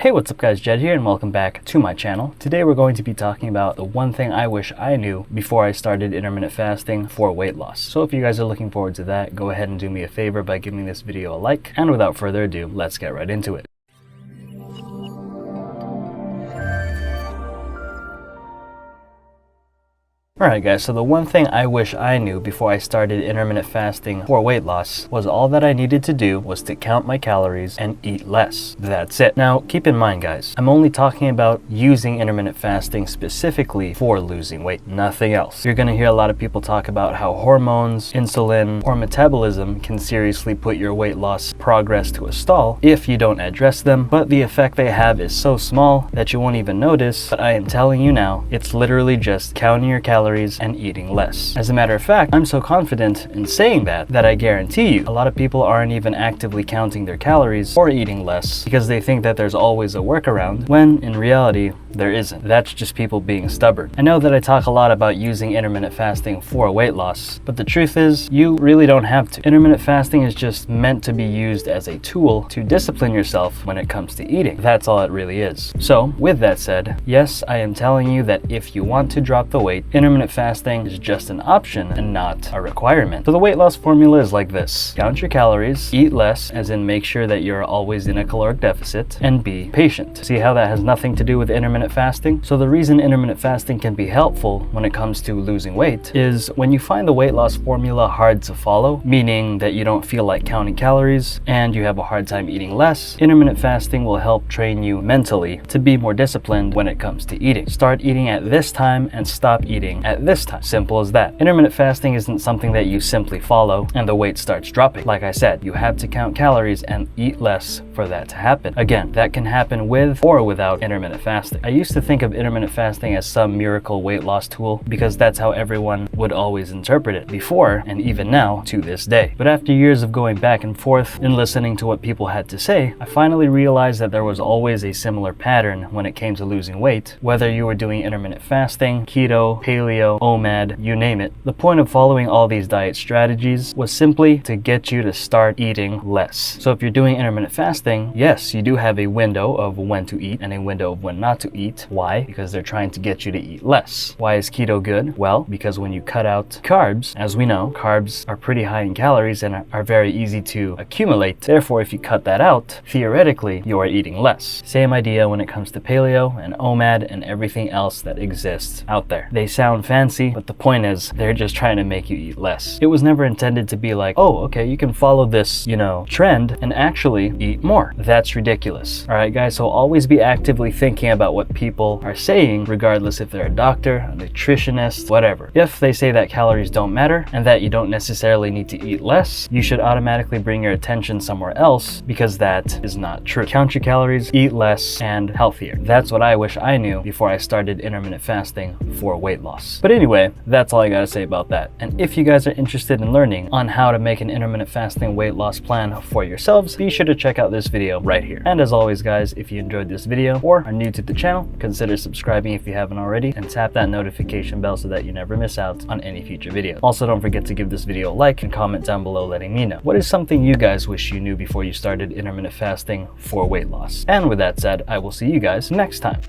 Hey, what's up guys, Jed here and welcome back to my channel. Today we're going to be talking about the one thing I wish I knew before I started intermittent fasting for weight loss. So if you guys are looking forward to that, go ahead and do me a favor by giving this video a like. And without further ado, let's get right into it. Alright guys, so the one thing I wish I knew before I started intermittent fasting for weight loss was all that I needed to do was to count my calories and eat less. That's it. Now keep in mind guys, I'm only talking about using intermittent fasting specifically for losing weight, nothing else. You're going to hear a lot of people talk about how hormones, insulin, or metabolism can seriously put your weight loss progress to a stall if you don't address them, but the effect they have is so small that you won't even notice. But I am telling you now, it's literally just counting your calories and eating less. As a matter of fact, I'm so confident in saying that I guarantee you a lot of people aren't even actively counting their calories or eating less because they think that there's always a workaround, when in reality there isn't. That's just people being stubborn. I know that I talk a lot about using intermittent fasting for weight loss, but the truth is you really don't have to. Intermittent fasting is just meant to be used as a tool to discipline yourself when it comes to eating. That's all it really is. So with that said, yes, I am telling you that if you want to drop the weight, intermittent fasting is just an option and not a requirement. So the weight loss formula is like this: count your calories, eat less, as in make sure that you're always in a caloric deficit, and be patient. See how that has nothing to do with intermittent fasting? So the reason intermittent fasting can be helpful when it comes to losing weight is when you find the weight loss formula hard to follow, meaning that you don't feel like counting calories and you have a hard time eating less, intermittent fasting will help train you mentally to be more disciplined when it comes to eating. Start eating at this time and stop eating at this time. Simple as that. Intermittent fasting isn't something that you simply follow and the weight starts dropping. Like I said, you have to count calories and eat less for that to happen. Again, that can happen with or without intermittent fasting. I used to think of intermittent fasting as some miracle weight loss tool because that's how everyone would always interpret it before and even now to this day. But after years of going back and forth and listening to what people had to say, I finally realized that there was always a similar pattern when it came to losing weight, whether you were doing intermittent fasting, keto, paleo, OMAD, you name it. The point of following all these diet strategies was simply to get you to start eating less. So if you're doing intermittent fasting, yes, you do have a window of when to eat and a window of when not to eat. Why? Because they're trying to get you to eat less. Why is keto good? Well, because when you cut out carbs, as we know, carbs are pretty high in calories and are very easy to accumulate. Therefore, if you cut that out, theoretically, you are eating less. Same idea when it comes to paleo and OMAD and everything else that exists out there. They sound fancy, but the point is they're just trying to make you eat less. It was never intended to be like, oh, okay, you can follow this, trend and actually eat more. That's ridiculous. All right, guys, so always be actively thinking about what people are saying, regardless if they're a doctor, a nutritionist, whatever. If they say that calories don't matter and that you don't necessarily need to eat less, you should automatically bring your attention somewhere else because that is not true. Count your calories, eat less, and healthier. That's what I wish I knew before I started intermittent fasting for weight loss. But anyway, that's all I gotta say about that. And if you guys are interested in learning on how to make an intermittent fasting weight loss plan for yourselves, be sure to check out this video right here. And as always guys, if you enjoyed this video or are new to the channel, consider subscribing if you haven't already and tap that notification bell so that you never miss out on any future videos. Also, don't forget to give this video a like and comment down below letting me know what is something you guys wish you knew before you started intermittent fasting for weight loss. And with that said, I will see you guys next time.